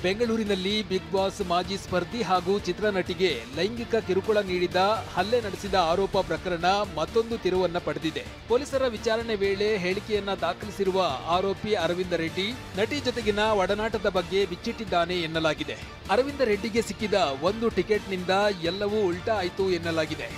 ಬೆಂಗಳೂರಿನಲ್ಲಿ big boss ಮಾಜಿ ಸ್ಪರ್ಧಿ ಹಾಗೂ ಚಿತ್ರನಟಿಗೆ ಲೈಂಗಿಕ ಕಿರುಕುಳ ನೀಡಿದ ಹಲ್ಲೆ ನಡೆಸಿದ ಆರೋಪ ಪ್ರಕರಣ ಮತ್ತೊಂದು ತಿರುವನ್ನ ಪಡೆದಿದೆ. ಪೊಲೀಸರ ವಿಚಾರಣೆ ವೇಳೆ ಹೇಳಿಕೆಯನ್ನ ದಾಖಲಿಸಿರುವ ಆರೋಪಿ ಅರವಿಂದ ರೆಡ್ಡಿ ನಟಿ ಜೊತೆಗಿನ ಒಡನಾಟದ ಬಗ್ಗೆ ಬಿಚ್ಚಿಟ್ಟಿದ್ದಾನೆ ಎನ್ನಲಾಗಿದೆ. ಅರವಿಂದ ರೆಡ್ಡಿಗೆ ಸಿಕ್ಕಿದ ಒಂದು ಟಿಕೆಟ್ನಿಂದ ಎಲ್ಲವೂ ಉಲ್ಟಾ ಆಯಿತು ಎನ್ನಲಾಗಿದೆ.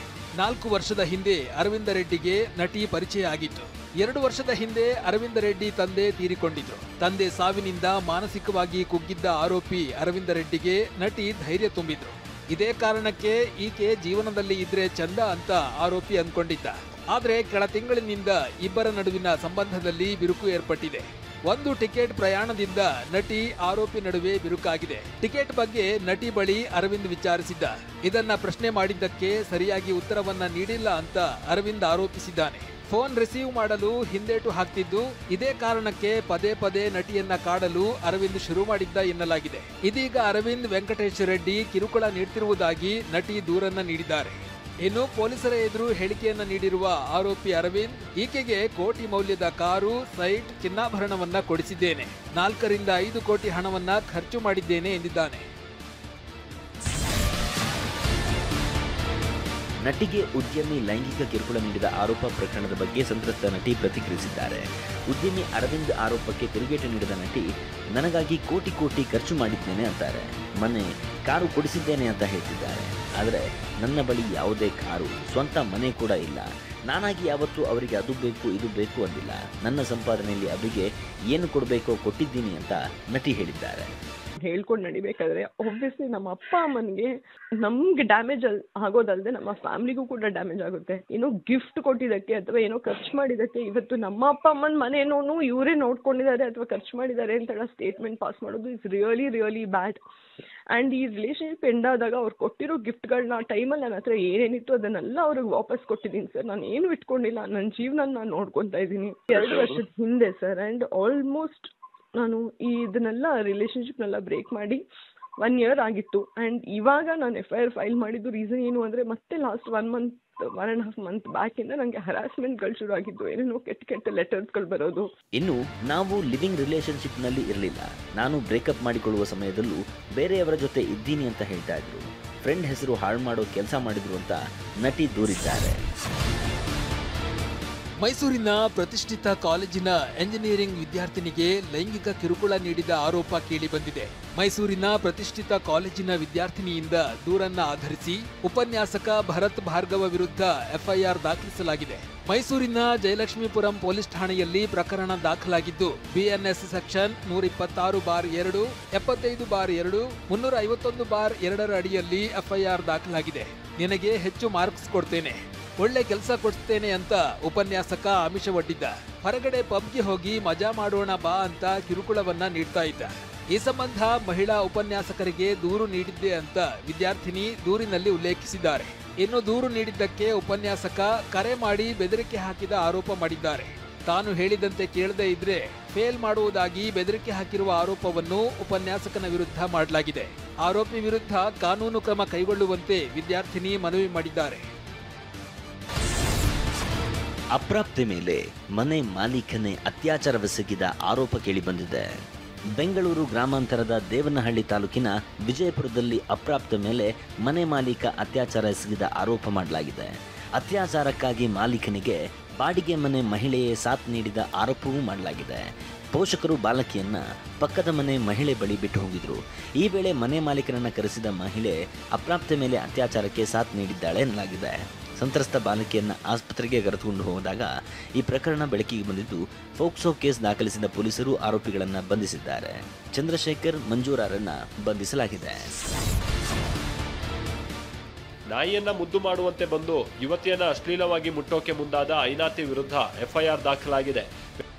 4 ವರ್ಷದ ಹಿಂದೆ ಅರವಿಂದ ರೆಡ್ಡಿಗೆ ನಟಿ ಪರಿಚಯ ಆಗಿತ್ತು. 2 ವರ್ಷದ ಹಿಂದೆ ಅರವಿಂದ ರೆಡ್ಡಿ ತಂದೆ ತೀರಿಕೊಂಡಿದ್ರು. ತಂದೆ ಸಾವಿನಿಂದ ಮಾನಸಿಕವಾಗಿ ಕುಗ್ಗಿದ್ದ ಆರೋಪಿ ಅರವಿಂದ ರೆಡ್ಡಿಗೆ ನಟಿ ಧೈರ್ಯ ತುಂಬಿದ್ರು. ಇದೇ ಕಾರಣಕ್ಕೆ ಈಕೆ ಜೀವನದಲ್ಲಿ ಇದ್ರೆ ಚಂದ ಅಂತ ಆರೋಪಿ ಅಂದ್ಕೊಂಡಿದ್ದ. ಆದ್ರೆ ಕೆಳ ತಿಂಗಳಿನಿಂದ ಇಬ್ಬರ ನಡುವಿನ ಸಂಬಂಧದಲ್ಲಿ ಬಿರುಕು ಏರ್ಪಟ್ಟಿದೆ. ಒಂದು ಟಿಕೆಟ್ ಪ್ರಯಾಣದಿಂದ ನಟಿ ಆರೋಪಿ ನಡುವೆ ಬಿರುಕಾಗಿದೆ. ಟಿಕೆಟ್ ಬಗ್ಗೆ ನಟಿ ಬಳಿ ಅರವಿಂದ್ ವಿಚಾರಿಸಿದ್ದ. ಇದನ್ನ ಪ್ರಶ್ನೆ ಮಾಡಿದ್ದಕ್ಕೆ ಸರಿಯಾಗಿ ಉತ್ತರವನ್ನ ನೀಡಿಲ್ಲ ಅಂತ ಅರವಿಂದ್ ಆರೋಪಿಸಿದ್ದಾನೆ. ಫೋನ್ ರಿಸೀವ್ ಮಾಡಲು ಹಿಂದೇಟು ಹಾಕ್ತಿದ್ದು, ಇದೇ ಕಾರಣಕ್ಕೆ ಪದೇ ಪದೇ ನಟಿಯನ್ನ ಕಾಡಲು ಅರವಿಂದ್ ಶುರು ಮಾಡಿದ್ದ ಎನ್ನಲಾಗಿದೆ. ಇದೀಗ ಅರವಿಂದ್ ವೆಂಕಟೇಶ್ ರೆಡ್ಡಿ ಕಿರುಕುಳ ನೀಡುತ್ತಿರುವುದಾಗಿ ನಟಿ ದೂರನ್ನ ನೀಡಿದ್ದಾರೆ. ಇನ್ನು ಪೊಲೀಸರ ಎದುರು ಹೇಳಿಕೆಯನ್ನ ನೀಡಿರುವ ಆರೋಪಿ ಅರವಿಂದ್ ಈಕೆಗೆ ಕೋಟಿ ಮೌಲ್ಯದ ಕಾರು, ಸೈಟ್, ಚಿನ್ನಾಭರಣವನ್ನ ಕೊಡಿಸಿದ್ದೇನೆ, 4 ರಿಂದ 5 ಕೋಟಿ ಹಣವನ್ನ ಖರ್ಚು ಮಾಡಿದ್ದೇನೆ ಎಂದಿದ್ದಾನೆ. ನಟಿಗೆ ಉದ್ಯಮಿ ಲೈಂಗಿಕ ಕಿರುಕುಳ ನೀಡಿದ ಆರೋಪ ಪ್ರಕರಣದ ಬಗ್ಗೆ ಸಂತ್ರಸ್ತ ನಟಿ ಪ್ರತಿಕ್ರಿಯಿಸಿದ್ದಾರೆ. ಉದ್ಯಮಿ ಅರವಿಂದ್ ಆರೋಪಕ್ಕೆ ತಿರುಗೇಟು ನೀಡಿದ ನಟಿ, ನನಗಾಗಿ ಕೋಟಿ ಕೋಟಿ ಖರ್ಚು ಮಾಡಿದ್ದೇನೆ ಅಂತಾರೆ. ಮನೆ, ಕಾರು ಕೊಡಿಸಿದ್ದೇನೆ ಅಂತ ಹೇಳ್ತಿದ್ದಾರೆ. ಆದರೆ ನನ್ನ ಬಳಿ ಯಾವುದೇ ಕಾರು, ಸ್ವಂತ ಮನೆ ಕೂಡ ಇಲ್ಲ. ನಾನಾಗಿ ಯಾವತ್ತೂ ಅವರಿಗೆ ಅದು ಬೇಕು ಇದು ಬೇಕು ಅಂದಿಲ್ಲ. ನನ್ನ ಸಂಪಾದನೆಯಲ್ಲಿ ಅವರಿಗೆ ಏನು ಕೊಡಬೇಕೋ ಕೊಟ್ಟಿದ್ದೀನಿ ಅಂತ ನಟಿ ಹೇಳಿದ್ದಾರೆ. ಹೇಳ್ಕೊಂಡು ನಡಿಬೇಕಾದ್ರೆ ಆಬ್ವಿಯಸ್ಲಿ ನಮ್ಮ ಅಪ್ಪ ಅಮ್ಮನಿಗೆ ನಮ್ಗೆ ಡ್ಯಾಮೇಜ್ ಆಗೋದಲ್ಲದೆ ನಮ್ಮ ಫ್ಯಾಮಿಲಿಗೂ ಕೂಡ ಡ್ಯಾಮೇಜ್ ಆಗುತ್ತೆ. ಏನೋ ಗಿಫ್ಟ್ ಕೊಟ್ಟಿದ್ದಕ್ಕೆ ಅಥವಾ ಏನೋ ಖರ್ಚು ಮಾಡಿದ್ದಕ್ಕೆ ಇವತ್ತು ನಮ್ಮ ಅಪ್ಪ ಅಮ್ಮನ ಮನೇನೂ ಇವರೇ ನೋಡ್ಕೊಂಡಿದ್ದಾರೆ ಅಥವಾ ಖರ್ಚು ಮಾಡಿದ್ದಾರೆ ಅಂತ ಸ್ಟೇಟ್ಮೆಂಟ್ ಪಾಸ್ ಮಾಡೋದು ಇಸ್ ರಿಯಲಿ ಬ್ಯಾಡ್. ಆ್ಯಂಡ್ ಈ ರಿಲೇಷನ್ಶಿಪ್ ಎಂಡ್ ಆದಾಗ ಅವ್ರು ಕೊಟ್ಟಿರೋ ಗಿಫ್ಟ್ಗಳನ್ನ ಆ ಟೈಮಲ್ಲಿ ನನ್ನ ಹತ್ರ ಏನೇನಿತ್ತು ಅದನ್ನೆಲ್ಲ ಅವ್ರಿಗೆ ವಾಪಸ್ ಕೊಟ್ಟಿದ್ದೀನಿ ಸರ್. ನಾನು ಏನು ಇಟ್ಕೊಂಡಿಲ್ಲ, ನನ್ನ ಜೀವನ ನಾನು ನೋಡ್ಕೊತಾ ಇದ್ದೀನಿ. 2 ವರ್ಷದ ಹಿಂದೆ ಸರ್. ಆ್ಯಂಡ್ ಆಲ್ಮೋಸ್ಟ್ ನಾನು ಇದನ್ನೆಲ್ಲ ರಿಲೇಷನ್ಶಿಪ್ನೆಲ್ಲ ಬ್ರೇಕ್ ಮಾಡಿ 1 year ಆಗಿತ್ತು. ಆ್ಯಂಡ್ ಇವಾಗ ನಾನು FIR ಫೈಲ್ ಮಾಡಿದ್ದು ರೀಸನ್ ಏನು ಅಂದರೆ ಮತ್ತೆ ಲಾಸ್ಟ್ 1.5 month ಬ್ಯಾಕಿಂದ ನನಗೆ ಹರಾಸ್ಮೆಂಟ್ಗಳು ಶುರು ಆಗಿದ್ದು. ಏನೇನೋ ಕೆಟ್ಟ ಲೆಟರ್ಸ್ಗಳು ಬರೋದು. ಇನ್ನು ನಾವು ಲಿವಿಂಗ್ ರಿಲೇಷನ್ಶಿಪ್ನಲ್ಲಿ ಇರಲಿಲ್ಲ. ನಾನು ಬ್ರೇಕಪ್ ಮಾಡಿಕೊಳ್ಳುವ ಸಮಯದಲ್ಲೂ ಬೇರೆಯವರ ಜೊತೆ ಇದ್ದೀನಿ ಅಂತ ಹೇಳ್ತಾ ಇದ್ರು. ಫ್ರೆಂಡ್ ಹೆಸರು ಹಾಳು ಮಾಡೋ ಕೆಲಸ ಮಾಡಿದ್ರು ಅಂತ ನಟಿ ದೂರಿದ್ದಾರೆ. ಮೈಸೂರಿನ ಪ್ರತಿಷ್ಠಿತ ಕಾಲೇಜಿನ ಎಂಜಿನಿಯರಿಂಗ್ ವಿದ್ಯಾರ್ಥಿನಿಗೆ ಲೈಂಗಿಕ ಕಿರುಕುಳ ನೀಡಿದ ಆರೋಪ ಕೇಳಿಬಂದಿದೆ. ಮೈಸೂರಿನ ಪ್ರತಿಷ್ಠಿತ ಕಾಲೇಜಿನ ವಿದ್ಯಾರ್ಥಿನಿಯಿಂದ ದೂರನ್ನ ಆಧರಿಸಿ ಉಪನ್ಯಾಸಕ ಭರತ್ ಭಾರ್ಗವ ವಿರುದ್ಧ FIR ದಾಖಲಿಸಲಾಗಿದೆ. ಮೈಸೂರಿನ ಜಯಲಕ್ಷ್ಮೀಪುರಂ ಪೊಲೀಸ್ ಠಾಣೆಯಲ್ಲಿ ಪ್ರಕರಣ ದಾಖಲಾಗಿದ್ದು, BNS ಸೆಕ್ಷನ್ 126/2, 75/2, 351/2 ಅಡಿಯಲ್ಲಿ FIR ದಾಖಲಾಗಿದೆ. ನಿನಗೆ ಹೆಚ್ಚು ಮಾರ್ಕ್ಸ್ ಕೊಡ್ತೇನೆ, ಒಳ್ಳೆ ಕೆಲಸ ಕೊಡ್ತೇನೆ ಅಂತ ಉಪನ್ಯಾಸಕ ಆಮಿಷವೊಡ್ಡಿದ್ದ. ಹೊರಗಡೆ ಪಬ್ಗೆ ಹೋಗಿ ಮಜಾ ಮಾಡೋಣ ಬಾ ಅಂತ ಕಿರುಕುಳವನ್ನ ನೀಡ್ತಾ ಇದ್ದ. ಈ ಸಂಬಂಧ ಮಹಿಳಾ ಉಪನ್ಯಾಸಕರಿಗೆ ದೂರು ನೀಡಿದ್ದೆ ಅಂತ ವಿದ್ಯಾರ್ಥಿನಿ ದೂರಿನಲ್ಲಿ ಉಲ್ಲೇಖಿಸಿದ್ದಾರೆ. ಇನ್ನು ದೂರು ನೀಡಿದ್ದಕ್ಕೆ ಉಪನ್ಯಾಸಕ ಕರೆ ಮಾಡಿ ಬೆದರಿಕೆ ಹಾಕಿದ ಆರೋಪ ಮಾಡಿದ್ದಾರೆ. ತಾನು ಹೇಳಿದಂತೆ ಕೇಳದೇ ಇದ್ರೆ ಫೇಲ್ ಮಾಡುವುದಾಗಿ ಬೆದರಿಕೆ ಹಾಕಿರುವ ಆರೋಪವನ್ನು ಉಪನ್ಯಾಸಕನ ವಿರುದ್ಧ ಮಾಡಲಾಗಿದೆ. ಆರೋಪಿ ವಿರುದ್ಧ ಕಾನೂನು ಕ್ರಮ ಕೈಗೊಳ್ಳುವಂತೆ ವಿದ್ಯಾರ್ಥಿನಿ ಮನವಿ ಮಾಡಿದ್ದಾರೆ. ಅಪ್ರಾಪ್ತೆ ಮೇಲೆ ಮನೆ ಮಾಲೀಕನೇ ಅತ್ಯಾಚಾರವೆಸಗಿದ ಆರೋಪ ಕೇಳಿಬಂದಿದೆ. ಬೆಂಗಳೂರು ಗ್ರಾಮಾಂತರದ ದೇವನಹಳ್ಳಿ ತಾಲೂಕಿನ ವಿಜಯಪುರದಲ್ಲಿ ಅಪ್ರಾಪ್ತ ಮೇಲೆ ಮನೆ ಮಾಲೀಕ ಅತ್ಯಾಚಾರ ಎಸಗಿದ ಆರೋಪ ಮಾಡಲಾಗಿದೆ. ಅತ್ಯಾಚಾರಕ್ಕಾಗಿ ಮಾಲೀಕನಿಗೆ ಬಾಡಿಗೆ ಮನೆ ಮಹಿಳೆಯೇ ಸಾಥ್ ನೀಡಿದ ಆರೋಪವೂ ಮಾಡಲಾಗಿದೆ. ಪೋಷಕರು ಬಾಲಕಿಯನ್ನ ಪಕ್ಕದ ಮನೆ ಮಹಿಳೆ ಬಳಿ ಬಿಟ್ಟು ಹೋಗಿದ್ರು. ಈ ವೇಳೆ ಮನೆ ಮಾಲೀಕನನ್ನ ಕರೆಸಿದ ಮಹಿಳೆ ಅಪ್ರಾಪ್ತೆ ಮೇಲೆ ಅತ್ಯಾಚಾರಕ್ಕೆ ಸಾಥ್ ನೀಡಿದ್ದಾಳೆ ಎನ್ನಲಾಗಿದೆ. ಸಂತ್ರಸ್ತ ಬಾಲಕಿಯನ್ನ ಆಸ್ಪತ್ರೆಗೆ ಕರೆದುಕೊಂಡು ಹೋದಾಗ ಈ ಪ್ರಕರಣ ಬೆಳಕಿಗೆ ಬಂದಿದ್ದು, ಫೋಕ್ಸೋ ಕೇಸ್ ದಾಖಲಿಸಿದ ಪೊಲೀಸರು ಆರೋಪಿಗಳನ್ನು ಬಂಧಿಸಿದ್ದಾರೆ. ಚಂದ್ರಶೇಖರ್ ಮಂಜೂರಾರನ್ನ ಬಂಧಿಸಲಾಗಿದೆ. ನಾಯಿಯನ್ನ ಮುದ್ದು ಮಾಡುವಂತೆ ಬಂದು ಯುವತಿಯನ್ನ ಅಶ್ಲೀಲವಾಗಿ ಮುಟ್ಟೋಕೆ ಮುಂದಾದ ಐನಾತಿ ವಿರುದ್ಧ FIR ದಾಖಲಾಗಿದೆ.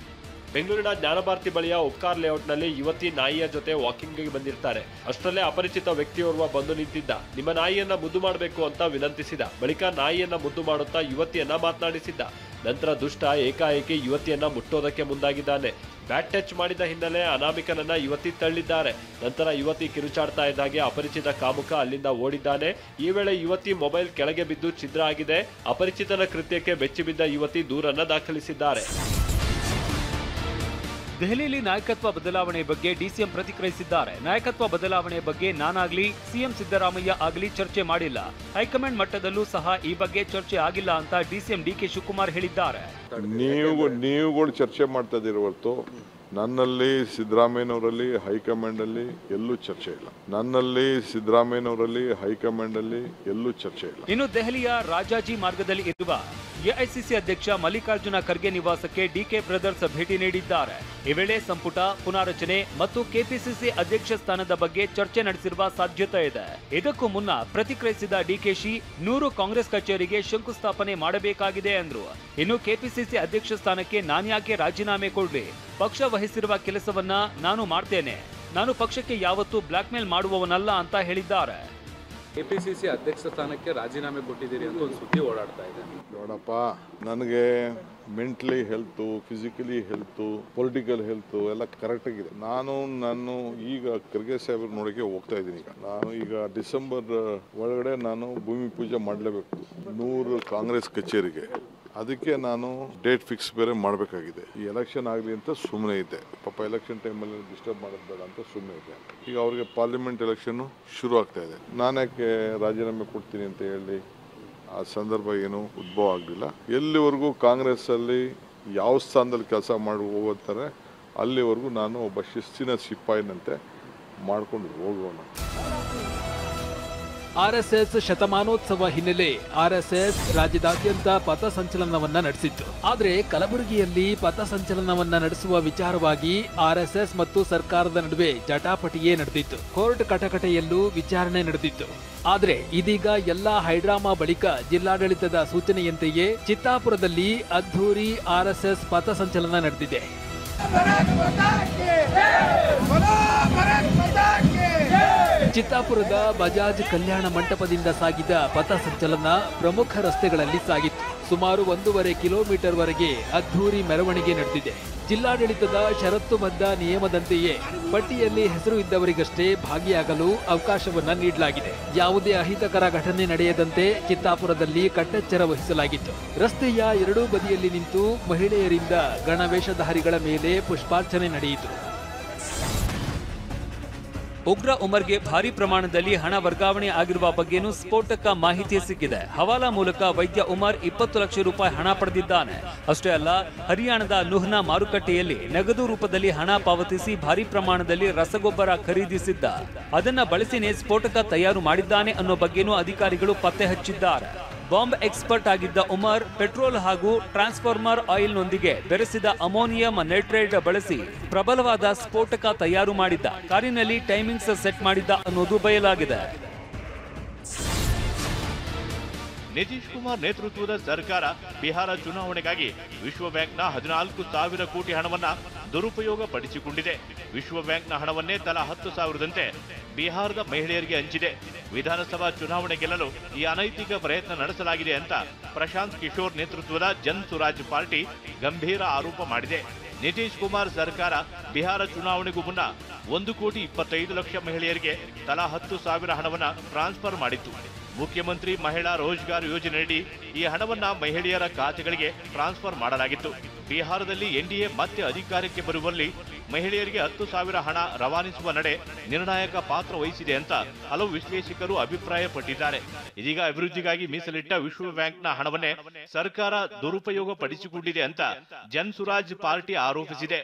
ಬೆಂಗಳೂರಿನ ಜ್ಞಾನಭಾರತಿ ಬಳಿಯ ಉಪ್ಕಾರ್ ಲೇಔಟ್ನಲ್ಲಿ ಯುವತಿ ನಾಯಿಯ ಜೊತೆ ವಾಕಿಂಗ್ಗೆ ಬಂದಿರ್ತಾರೆ. ಅಷ್ಟರಲ್ಲೇ ಅಪರಿಚಿತ ವ್ಯಕ್ತಿಯೋರ್ವ ಬಂದು ನಿಂತಿದ್ದ. ನಿಮ್ಮ ನಾಯಿಯನ್ನ ಮುದ್ದು ಮಾಡಬೇಕು ಅಂತ ವಿನಂತಿಸಿದ. ಬಳಿಕ ನಾಯಿಯನ್ನ ಮುದ್ದು ಮಾಡುತ್ತಾ ಯುವತಿಯನ್ನ ಮಾತನಾಡಿಸಿದ್ದ. ನಂತರ ದುಷ್ಟ ಏಕಾಏಕಿ ಯುವತಿಯನ್ನ ಮುಟ್ಟೋದಕ್ಕೆ ಮುಂದಾಗಿದ್ದಾನೆ. ಬ್ಯಾಟ್ ಟಚ್ ಮಾಡಿದ ಹಿನ್ನೆಲೆ ಅನಾಮಿಕನನ್ನ ಯುವತಿ ತಳ್ಳಿದ್ದಾರೆ. ನಂತರ ಯುವತಿ ಕಿರುಚಾಡ್ತಾ ಇದ್ದಾಗೆ ಅಪರಿಚಿತ ಕಾಮುಕ ಅಲ್ಲಿಂದ ಓಡಿದ್ದಾನೆ. ಈ ವೇಳೆ ಯುವತಿ ಮೊಬೈಲ್ ಕೆಳಗೆ ಬಿದ್ದು ಛಿದ್ರ ಆಗಿದೆ. ಅಪರಿಚಿತನ ಕೃತ್ಯಕ್ಕೆ ಬೆಚ್ಚಿಬಿದ್ದ ಯುವತಿ ದೂರನ್ನ ದಾಖಲಿಸಿದ್ದಾರೆ. ದೆಹಲಿಯಲ್ಲಿ ನಾಯಕತ್ವ ಬದಲಾವಣೆ ಬಗ್ಗೆ ಡಿಸಿಎಂ ಪ್ರತಿಕ್ರಿಯಿಸಿದ್ದಾರೆ. ನಾಯಕತ್ವ ಬದಲಾವಣೆ ಬಗ್ಗೆ ನಾನಾಗ್ಲಿ ಸಿಎಂ ಸಿದ್ದರಾಮಯ್ಯ ಆಗಲಿ ಚರ್ಚೆ ಮಾಡಿಲ್ಲ. ಹೈಕಮಾಂಡ್ ಮಟ್ಟದಲ್ಲೂ ಸಹ ಈ ಬಗ್ಗೆ ಚರ್ಚೆ ಆಗಿಲ್ಲ ಅಂತ ಡಿಸಿಎಂ ಡಿಕೆ ಶಿವಕುಮಾರ್ ಹೇಳಿದ್ದಾರೆ. ನೀವುಗಳು ಚರ್ಚೆ ಮಾಡ್ತಾ ಇದ್ದೀರಿ ಹೊರತು ನನ್ನಲ್ಲಿ ಸಿದ್ದರಾಮಯ್ಯನವರಲ್ಲಿ ಹೈಕಮಾಂಡಲ್ಲಿ ಎಲ್ಲೂ ಚರ್ಚೆ ಇಲ್ಲ. ನನ್ನಲ್ಲಿ ಸಿದ್ದರಾಮಯ್ಯನವರಲ್ಲಿ ಹೈಕಮಾಂಡಲ್ಲಿ ಎಲ್ಲೂ ಚರ್ಚೆ ಇಲ್ಲ. ಇನ್ನು ದೆಹಲಿಯ ರಾಜಾಜಿ ಮಾರ್ಗದಲ್ಲಿ ಇರುವ ಎಐಸಿಸಿ ಅಧ್ಯಕ್ಷ ಮಲ್ಲಿಕಾರ್ಜುನ ಖರ್ಗೆ ನಿವಾಸಕ್ಕೆ ಡಿಕೆ ಬ್ರದರ್ಸ್ ಭೇಟಿ ನೀಡಿದ್ದಾರೆ. ಈ ವೇಳೆ ಸಂಪುಟ ಪುನಾರಚನೆ ಮತ್ತು ಕೆಪಿಸಿಸಿ ಅಧ್ಯಕ್ಷ ಸ್ಥಾನದ ಬಗ್ಗೆ ಚರ್ಚೆ ನಡೆಸಿರುವ ಸಾಧ್ಯತೆ ಇದೆ. ಇದಕ್ಕೂ ಮುನ್ನ ಪ್ರತಿಕ್ರಿಯಿಸಿದ ಡಿಕೆಶಿ 100 ಕಾಂಗ್ರೆಸ್ ಕಚೇರಿಗೆ ಶಂಕುಸ್ಥಾಪನೆ ಮಾಡಬೇಕಾಗಿದೆ ಎಂದರು. ಇನ್ನು ಕೆಪಿಸಿಸಿ ಅಧ್ಯಕ್ಷ ಸ್ಥಾನಕ್ಕೆ ನಾನ್ಯಾಕೆ ರಾಜೀನಾಮೆ ಕೊಡ್ಲಿ? ಪಕ್ಷ ವಹಿಸಿರುವ ಕೆಲಸವನ್ನ ನಾನು ಮಾಡ್ತೇನೆ. ನಾನು ಪಕ್ಷಕ್ಕೆ ಯಾವತ್ತೂ ಬ್ಲಾಕ್ ಮೇಲ್ ಮಾಡುವವನಲ್ಲ ಅಂತ ಹೇಳಿದ್ದಾರೆ. ಕೆಪಿಸಿಸಿ ಅಧ್ಯಕ್ಷ ಸ್ಥಾನಕ್ಕೆ ರಾಜೀನಾಮೆ ಕೊಟ್ಟಿದ್ದೀರಿ ಅಂತ ಒಂದು ಸುದ್ದಿ ಓಡಾಡ್ತಾ ಇದೆ. ನೋಡಪ್ಪ, ನನಗೆ mentally health, physically health, political health ಎಲ್ಲ ಕರೆಕ್ಟಾಗಿದೆ. ನಾನು ಈಗ ಖರ್ಗೆ ಸಾಹೇಬ್ರ ನೋಡೋಕ್ಕೆ ಹೋಗ್ತಾ ಇದ್ದೀನಿ. ನಾನು ಈಗ ಡಿಸೆಂಬರ್ ಒಳಗಡೆ ನಾನು ಭೂಮಿ ಪೂಜೆ ಮಾಡಲೇಬೇಕು 100 ಕಾಂಗ್ರೆಸ್ ಕಚೇರಿಗೆ. ಅದಕ್ಕೆ ನಾನು ಡೇಟ್ ಫಿಕ್ಸ್ ಬೇರೆ ಮಾಡಬೇಕಾಗಿದೆ. ಈ ಎಲೆಕ್ಷನ್ ಆಗಲಿ ಅಂತ ಸುಮ್ಮನೆ ಇದ್ದೆ. ಪಾಪ ಎಲೆಕ್ಷನ್ ಟೈಮಲ್ಲಿ ಡಿಸ್ಟರ್ಬ್ ಮಾಡೋದು ಬೇಡ ಅಂತ ಸುಮ್ಮನೆ ಇದ್ದೆ. ಈಗ ಅವ್ರಿಗೆ ಪಾರ್ಲಿಮೆಂಟ್ ಎಲೆಕ್ಷನ್ನು ಶುರು ಆಗ್ತಾ ಇದೆ. ನಾನ್ಯಾಕೆ ರಾಜೀನಾಮೆ ಕೊಡ್ತೀನಿ ಅಂತ ಹೇಳಿ ಆ ಸಂದರ್ಭ ಏನು ಉದ್ಭವ ಆಗಲಿಲ್ಲ. ಎಲ್ಲಿವರೆಗೂ ಕಾಂಗ್ರೆಸ್ಸಲ್ಲಿ ಯಾವ ಸ್ಥಾನದಲ್ಲಿ ಕೆಲಸ ಮಾಡಿ ಹೋಗ್ತಾರೆ ಅಲ್ಲಿವರೆಗೂ ನಾನು ಒಬ್ಬ ಶಿಸ್ತಿನ ಸಿಪಾಯಿನಂತೆ ಮಾಡ್ಕೊಂಡು ಹೋಗೋಣ. ಆರ್ಎಸ್ಎಸ್ ಶತಮಾನೋತ್ಸವ ಹಿನ್ನೆಲೆ ಆರ್ಎಸ್ಎಸ್ ರಾಜ್ಯದಾದ್ಯಂತ ಪಥಸಂಚಲನವನ್ನ ನಡೆಸಿತ್ತು. ಆದರೆ ಕಲಬುರಗಿಯಲ್ಲಿ ಪಥಸಂಚಲನವನ್ನ ನಡೆಸುವ ವಿಚಾರವಾಗಿ ಆರ್ಎಸ್ಎಸ್ ಮತ್ತು ಸರ್ಕಾರದ ನಡುವೆ ಜಟಾಪಟಿಯೇ ನಡೆದಿತ್ತು. ಕೋರ್ಟ್ ಕಟಕಟೆಯಲ್ಲೂ ವಿಚಾರಣೆ ನಡೆದಿತ್ತು. ಆದರೆ ಇದೀಗ ಎಲ್ಲಾ ಹೈಡ್ರಾಮಾ ಬಳಿಕ ಜಿಲ್ಲಾಡಳಿತದ ಸೂಚನೆಯಂತೆಯೇ ಚಿತ್ತಾಪುರದಲ್ಲಿ ಅದ್ಧೂರಿ ಆರ್ಎಸ್ಎಸ್ ಪಥಸಂಚಲನ ನಡೆದಿದೆ. ಚಿತ್ತಾಪುರದ ಬಜಾಜ್ ಕಲ್ಯಾಣ ಮಂಟಪದಿಂದ ಸಾಗಿದ ಪಥಸಂಚಲನ ಪ್ರಮುಖ ರಸ್ತೆಗಳಲ್ಲಿ ಸಾಗಿತ್ತು. ಸುಮಾರು 1.5 ಕಿಲೋಮೀಟರ್ ವರೆಗೆ ಅದ್ಧೂರಿ ಮೆರವಣಿಗೆ ನಡೆದಿದೆ. ಜಿಲ್ಲಾಡಳಿತದ ಷರತ್ತುಬದ್ಧ ನಿಯಮದಂತೆಯೇ ಪಟ್ಟಿಯಲ್ಲಿ ಹೆಸರು ಇದ್ದವರಿಗಷ್ಟೇ ಭಾಗಿಯಾಗಲು ಅವಕಾಶವನ್ನ ನೀಡಲಾಗಿದೆ. ಯಾವುದೇ ಅಹಿತಕರ ಘಟನೆ ನಡೆಯದಂತೆ ಚಿತ್ತಾಪುರದಲ್ಲಿ ಕಟ್ಟೆಚ್ಚರ ವಹಿಸಲಾಗಿತ್ತು. ರಸ್ತೆಯ ಎರಡೂ ಬದಿಯಲ್ಲಿ ನಿಂತು ಮಹಿಳೆಯರಿಂದ ಗಣವೇಷಧಾರಿಗಳ ಮೇಲೆ ಪುಷ್ಪಾರ್ಚನೆ ನಡೆಯಿತು. ಉಗ್ರ ಉಮರ್ಗೆ ಭಾರಿ ಪ್ರಮಾಣದಲ್ಲಿ ಹಣ ವರ್ಗಾವಣೆ ಆಗಿರುವ ಬಗ್ಗೆನೂ ಸ್ಫೋಟಕ ಮಾಹಿತಿ ಸಿಕ್ಕಿದೆ. ಹವಾಲಾ ಮೂಲಕ ವೈದ್ಯ ಉಮರ್ 20 ಲಕ್ಷ ರೂಪಾಯಿ ಹಣ ಪಡೆದಿದ್ದಾನೆ. ಅಷ್ಟೇ ಅಲ್ಲ, ಹರಿಯಾಣದ ನುಹ್ನಾ ಮಾರುಕಟ್ಟೆಯಲ್ಲಿ ನಗದು ರೂಪದಲ್ಲಿ ಹಣ ಪಾವತಿಸಿ ಭಾರಿ ಪ್ರಮಾಣದಲ್ಲಿ ರಸಗೊಬ್ಬರ ಖರೀದಿಸಿದ್ದ. ಅದನ್ನ ಬಳಸಿನೇ ಸ್ಫೋಟಕ ತಯಾರು ಮಾಡಿದ್ದಾನೆ ಅನ್ನೋ ಬಗ್ಗೆನೂ ಅಧಿಕಾರಿಗಳು ಪತ್ತೆ ಹಚ್ಚಿದ್ದಾರೆ. ಬಾಂಬ್ ಎಕ್ಸ್ಪರ್ಟ್ ಆಗಿದ್ದ ಉಮರ್ ಪೆಟ್ರೋಲ್ ಹಾಗೂ ಟ್ರಾನ್ಸ್ಫಾರ್ಮರ್ ಆಯಿಲ್ನೊಂದಿಗೆ ಬೆರೆಸಿದ ಅಮೋನಿಯಂ ನೈಟ್ರೇಟ್ ಬಳಸಿ ಪ್ರಬಲವಾದ ಸ್ಫೋಟಕ ತಯಾರು ಮಾಡಿದ್ದ. ಕಾರಿನಲ್ಲಿ ಟೈಮಿಂಗ್ಸ್ ಸೆಟ್ ಮಾಡಿದ್ದ ಅನ್ನೋದು ಬಯಲಾಗಿದೆ. ನಿತೀಶ್ ಕುಮಾರ್ ನೇತೃತ್ವದ ಸರ್ಕಾರ ಬಿಹಾರ ಚುನಾವಣೆಗಾಗಿ ವಿಶ್ವ ಬ್ಯಾಂಕ್ನ 14,000 ಕೋಟಿ ಹಣವನ್ನ ದುರುಪಯೋಗ ಪಡಿಸಿಕೊಂಡಿದೆ. ವಿಶ್ವ ಬ್ಯಾಂಕ್ನ ಹಣವನ್ನೇ ತಲಾ 10,000ದಂತೆ ಬಿಹಾರದ ಮಹಿಳೆಯರಿಗೆ ಹಂಚಿದೆ. ವಿಧಾನಸಭಾ ಚುನಾವಣೆ ಗೆಲ್ಲಲು ಈ ಅನೈತಿಕ ಪ್ರಯತ್ನ ನಡೆಸಲಾಗಿದೆ ಅಂತ ಪ್ರಶಾಂತ್ ಕಿಶೋರ್ ನೇತೃತ್ವದ ಜನ್ ಸುರಾಜ್ ಪಾರ್ಟಿ ಗಂಭೀರ ಆರೋಪ ಮಾಡಿದೆ. ನಿತೀಶ್ ಕುಮಾರ್ ಸರ್ಕಾರ ಬಿಹಾರ ಚುನಾವಣೆಗೂ ಮುನ್ನ 1,25,00,000 ಮಹಿಳೆಯರಿಗೆ ತಲಾ 10,000 ಹಣವನ್ನ ಟ್ರಾನ್ಸ್ಫರ್ ಮಾಡಿತ್ತು. ಮುಖ್ಯಮಂತ್ರಿ ಮಹಿಳಾ ರೋಜ್ಗಾರ್ ಯೋಜನೆಯಡಿ ಈ ಹಣವನ್ನ ಮಹಿಳೆಯರ ಖಾತೆಗಳಿಗೆ ಟ್ರಾನ್ಸ್ಫರ್ ಮಾಡಲಾಗಿತ್ತು. ಬಿಹಾರದಲ್ಲಿ ಎನ್ಡಿಎ ಮತ್ತೆ ಅಧಿಕಾರಕ್ಕೆ ಬರುವಲ್ಲಿ ಮಹಿಳೆಯರಿಗೆ 10,000 ಹಣ ರವಾನಿಸುವ ನಡೆ ನಿರ್ಣಾಯಕ ಪಾತ್ರ ವಹಿಸಿದೆ ಅಂತ ಹಲವು ವಿಶ್ಲೇಷಕರು ಅಭಿಪ್ರಾಯಪಟ್ಟಿದ್ದಾರೆ. ಇದೀಗ ಅಭಿವೃದ್ಧಿಗಾಗಿ ಮೀಸಲಿಟ್ಟ ವಿಶ್ವ ಬ್ಯಾಂಕ್ನ ಹಣವನ್ನೇ ಸರ್ಕಾರ ದುರುಪಯೋಗ ಪಡಿಸಿಕೊಂಡಿದೆ ಅಂತ ಜನ್ ಸುರಾಜ್ ಪಾರ್ಟಿ ಆರೋಪಿಸಿದೆ.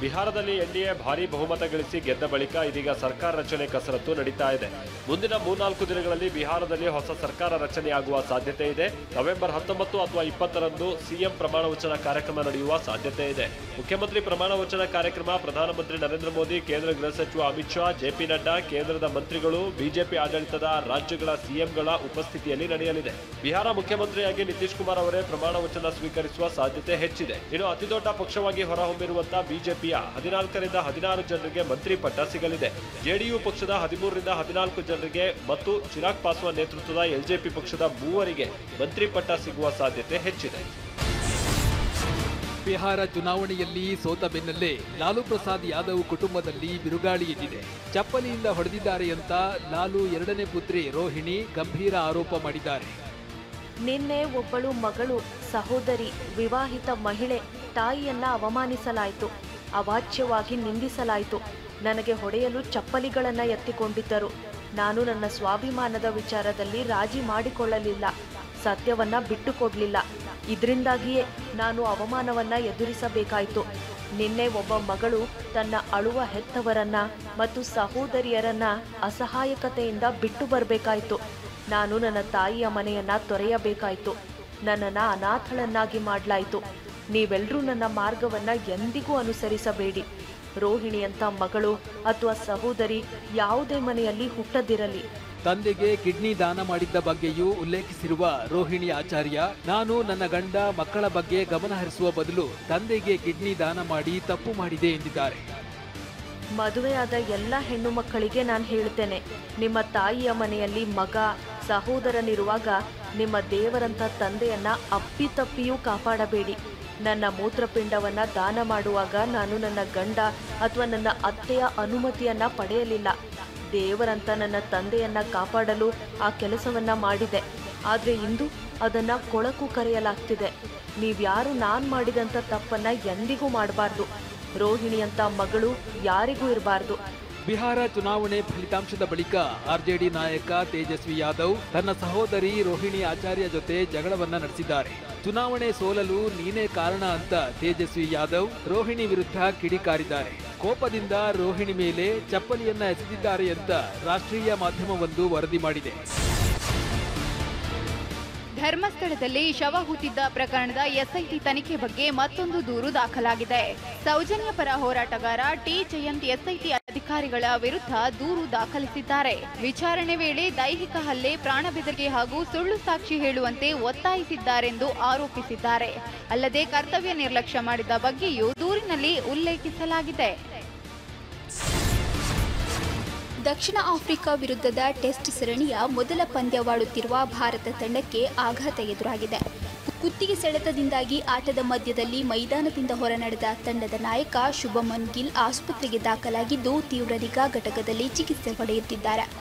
ಬಿಹಾರದಲ್ಲಿ ಎನ್ಡಿಎ ಭಾರೀ ಬಹುಮತ ಗಳಿಸಿ ಗೆದ್ದ ಬಳಿಕ ಇದೀಗ ಸರ್ಕಾರ ರಚನೆ ಕಸರತ್ತು ನಡೀತಾ ಇದೆ. ಮುಂದಿನ 3-4 ದಿನಗಳಲ್ಲಿ ಬಿಹಾರದಲ್ಲಿ ಹೊಸ ಸರ್ಕಾರ ರಚನೆಯಾಗುವ ಸಾಧ್ಯತೆ ಇದೆ. ನವೆಂಬರ್ 19 ಅಥವಾ 20ರಂದು ಸಿಎಂ ಪ್ರಮಾಣ ವಚನ ಕಾರ್ಯಕ್ರಮ ನಡೆಯುವ ಸಾಧ್ಯತೆ ಇದೆ. ಮುಖ್ಯಮಂತ್ರಿ ಪ್ರಮಾಣ ವಚನ ಕಾರ್ಯಕ್ರಮ ಪ್ರಧಾನಮಂತ್ರಿ ನರೇಂದ್ರ ಮೋದಿ, ಕೇಂದ್ರ ಗೃಹ ಸಚಿವ ಅಮಿತ್ ಶಾ, ಜೆಪಿ ನಡ್ಡಾ, ಕೇಂದ್ರದ ಮಂತ್ರಿಗಳು, ಬಿಜೆಪಿ ಆಡಳಿತದ ರಾಜ್ಯಗಳ ಸಿಎಂಗಳ ಉಪಸ್ಥಿತಿಯಲ್ಲಿ ನಡೆಯಲಿದೆ. ಬಿಹಾರ ಮುಖ್ಯಮಂತ್ರಿಯಾಗಿ ನಿತೀಶ್ ಕುಮಾರ್ ಅವರೇ ಪ್ರಮಾಣ ವಚನ ಸ್ವೀಕರಿಸುವ ಸಾಧ್ಯತೆ ಹೆಚ್ಚಿದೆ. ಇನ್ನು ಅತಿದೊಡ್ಡ ಪಕ್ಷವಾಗಿ ಹೊರಹೊಮ್ಮಿರುವಂತಹ ಬಿಜೆಪಿ 14ರಿಂದ 16 ಜನರಿಗೆ ಮಂತ್ರಿ ಪಟ್ಟ ಸಿಗಲಿದೆ. ಜೆಡಿಯು ಪಕ್ಷದ 13ರಿಂದ 14 ಜನರಿಗೆ ಮತ್ತು ಚಿರಾಗ್ ಪಾಸ್ವಾನ್ ನೇತೃತ್ವದ ಎಲ್ಜೆಪಿ ಪಕ್ಷದ 3 ಮಂತ್ರಿ ಪಟ್ಟ ಸಿಗುವ ಸಾಧ್ಯತೆ ಹೆಚ್ಚಿದೆ. ಬಿಹಾರ ಚುನಾವಣೆಯಲ್ಲಿ ಸೋತ ಬೆನ್ನಲ್ಲೇ ಲಾಲು ಪ್ರಸಾದ್ ಯಾದವ್ ಕುಟುಂಬದಲ್ಲಿ ಬಿರುಗಾಳಿ ಎದ್ದಿದೆ. ಚಪ್ಪಲಿಯಿಂದ ಹೊಡೆದಿದ್ದಾರೆ ಅಂತ ಲಾಲು 2ನೇ ಪುತ್ರಿ ರೋಹಿಣಿ ಗಂಭೀರ ಆರೋಪ ಮಾಡಿದ್ದಾರೆ. ನಿನ್ನೆ ಒಬ್ಬಳು ಮಗಳು, ಸಹೋದರಿ, ವಿವಾಹಿತ ಮಹಿಳೆ ತಾಯಿಯನ್ನ ಅವಮಾನಿಸಲಾಯಿತು, ಅವಾಚ್ಯವಾಗಿ ನಿಂದಿಸಲಾಯಿತು. ನನಗೆ ಹೊಡೆಯಲು ಚಪ್ಪಲಿಗಳನ್ನು ಎತ್ತಿಕೊಂಡಿದ್ದರು. ನಾನು ನನ್ನ ಸ್ವಾಭಿಮಾನದ ವಿಚಾರದಲ್ಲಿ ರಾಜಿ ಮಾಡಿಕೊಳ್ಳಲಿಲ್ಲ, ಸತ್ಯವನ್ನ ಬಿಟ್ಟುಕೊಡ್ಲಿಲ್ಲ. ಇದರಿಂದಾಗಿಯೇ ನಾನು ಅವಮಾನವನ್ನ ಎದುರಿಸಬೇಕಾಯಿತು. ನಿನ್ನೆ ಒಬ್ಬ ಮಗಳು ತನ್ನ ಅಳುವ ಹೆತ್ತವರನ್ನ ಮತ್ತು ಸಹೋದರಿಯರನ್ನ ಅಸಹಾಯಕತೆಯಿಂದ ಬಿಟ್ಟು ಬರಬೇಕಾಯಿತು. ನಾನು ನನ್ನ ತಾಯಿಯ ಮನೆಯನ್ನ ತೊರೆಯಬೇಕಾಯಿತು. ನನ್ನನ್ನು ಅನಾಥಳನ್ನಾಗಿ ಮಾಡಲಾಯಿತು. ನೀವೆಲ್ಲರೂ ನನ್ನ ಮಾರ್ಗವನ್ನ ಎಂದಿಗೂ ಅನುಸರಿಸಬೇಡಿ. ರೋಹಿಣಿಯಂಥ ಮಗಳು ಅಥವಾ ಸಹೋದರಿ ಯಾವುದೇ ಮನೆಯಲ್ಲಿ ಹುಟ್ಟದಿರಲಿ. ತಂದೆಗೆ ಕಿಡ್ನಿ ದಾನ ಮಾಡಿದ್ದ ಬಗ್ಗೆಯೂ ಉಲ್ಲೇಖಿಸಿರುವ ರೋಹಿಣಿ ಆಚಾರ್ಯ, ನಾನು ನನ್ನ ಗಂಡ ಮಕ್ಕಳ ಬಗ್ಗೆ ಗಮನ ಹರಿಸುವ ಬದಲು ತಂದೆಗೆ ಕಿಡ್ನಿ ದಾನ ಮಾಡಿ ತಪ್ಪು ಮಾಡಿದೆ ಎಂದಿದ್ದಾರೆ. ಮದುವೆಯಾದ ಎಲ್ಲ ಹೆಣ್ಣು ಮಕ್ಕಳಿಗೆ ನಾನು ಹೇಳುತ್ತೇನೆ, ನಿಮ್ಮ ತಾಯಿಯ ಮನೆಯಲ್ಲಿ ಮಗ, ಸಹೋದರನಿರುವಾಗ ನಿಮ್ಮ ದೇವರಂಥ ತಂದೆಯನ್ನ ಅಪ್ಪಿತಪ್ಪಿಯೂ ಕಾಪಾಡಬೇಡಿ. ನನ್ನ ಮೂತ್ರಪಿಂಡವನ್ನ ದಾನ ಮಾಡುವಾಗ ನಾನು ನನ್ನ ಗಂಡ ಅಥವಾ ನನ್ನ ಅತ್ತೆಯ ಅನುಮತಿಯನ್ನ ಪಡೆಯಲಿಲ್ಲ. ದೇವರಂತ ನನ್ನ ತಂದೆಯನ್ನ ಕಾಪಾಡಲು ಆ ಕೆಲಸವನ್ನ ಮಾಡಿದೆ. ಆದರೆ ಇಂದು ಅದನ್ನ ಕೊಳಕು ಕರೆಯಲಾಗ್ತಿದೆ. ನೀವ್ಯಾರು ನಾನು ಮಾಡಿದಂಥ ತಪ್ಪನ್ನ ಎಂದಿಗೂ ಮಾಡಬಾರ್ದು. ರೋಹಿಣಿಯಂಥ ಮಗಳು ಯಾರಿಗೂ ಇರಬಾರ್ದು. ಬಿಹಾರ ಚುನಾವಣೆ ಫಲಿತಾಂಶದ ಬಳಿಕ ಆರ್ಜೆಡಿ ನಾಯಕ ತೇಜಸ್ವಿ ಯಾದವ್ ತನ್ನ ಸಹೋದರಿ ರೋಹಿಣಿ ಆಚಾರ್ಯ ಜೊತೆ ಜಗಳವನ್ನ ನಡೆಸಿದ್ದಾರೆ. ಚುನಾವಣೆ ಸೋಲಲು ನೀನೇ ಕಾರಣ ಅಂತ ತೇಜಸ್ವಿ ಯಾದವ್ ರೋಹಿಣಿ ವಿರುದ್ಧ ಕಿಡಿಕಾರಿದ್ದಾರೆ. ಕೋಪದಿಂದ ರೋಹಿಣಿ ಮೇಲೆ ಚಪ್ಪಲಿಯನ್ನ ಎಸೆದಿದ್ದಾರೆ ಅಂತ ರಾಷ್ಟ್ರೀಯ ಮಾಧ್ಯಮವೊಂದು ವರದಿ ಮಾಡಿದೆ. ಧರ್ಮಸ್ಥಳದಲ್ಲಿ ಶವ ಹೂತಿದ್ದ ಪ್ರಕರಣದ ಎಸ್ಐಟಿ ತನಿಖೆ ಬಗ್ಗೆ ಮತ್ತೊಂದು ದೂರು ದಾಖಲಾಗಿದೆ. ಸೌಜನ್ಯ ಪರ ಹೋರಾಟಗಾರ ಟಿ ಜಯಂತ್ ಎಸ್ಐಟಿ ಅಧಿಕಾರಿಗಳ ವಿರುದ್ಧ ದೂರು ದಾಖಲಿಸಿದ್ದಾರೆ. ವಿಚಾರಣೆ ವೇಳೆ ದೈಹಿಕ ಹಲ್ಲೆ, ಪ್ರಾಣ ಬೆದರಿಕೆ ಹಾಗೂ ಸುಳ್ಳು ಸಾಕ್ಷಿ ಹೇಳುವಂತೆ ಒತ್ತಾಯಿಸಿದ್ದಾರೆಂದು ಆರೋಪಿಸಿದ್ದಾರೆ. ಅಲ್ಲದೆ ಕರ್ತವ್ಯ ನಿರ್ಲಕ್ಷ್ಯ ಮಾಡಿದ ಬಗ್ಗೆಯೂ ದೂರಿನಲ್ಲಿ ಉಲ್ಲೇಖಿಸಲಾಗಿದೆ. ದಕ್ಷಿಣ ಆಫ್ರಿಕಾ ವಿರುದ್ಧದ ಟೆಸ್ಟ್ ಸರಣಿಯ ಮೊದಲ ಪಂದ್ಯವಾಡುತ್ತಿರುವ ಭಾರತ ತಂಡಕ್ಕೆ ಆಘಾತ ಎದುರಾಗಿದೆ. ಕುತ್ತಿಗೆ ಸೆಳೆತದಿಂದಾಗಿ ಆಟದ ಮಧ್ಯದಲ್ಲಿ ಮೈದಾನದಿಂದ ಹೊರನಡೆದ ತಂಡದ ನಾಯಕ ಶುಭಮನ್ ಗಿಲ್ ಆಸ್ಪತ್ರೆಗೆ ದಾಖಲಾಗಿದ್ದು ತೀವ್ರ ನಿಗಾ ಘಟಕದಲ್ಲಿ ಚಿಕಿತ್ಸೆ ಪಡೆಯುತ್ತಿದ್ದಾರೆ.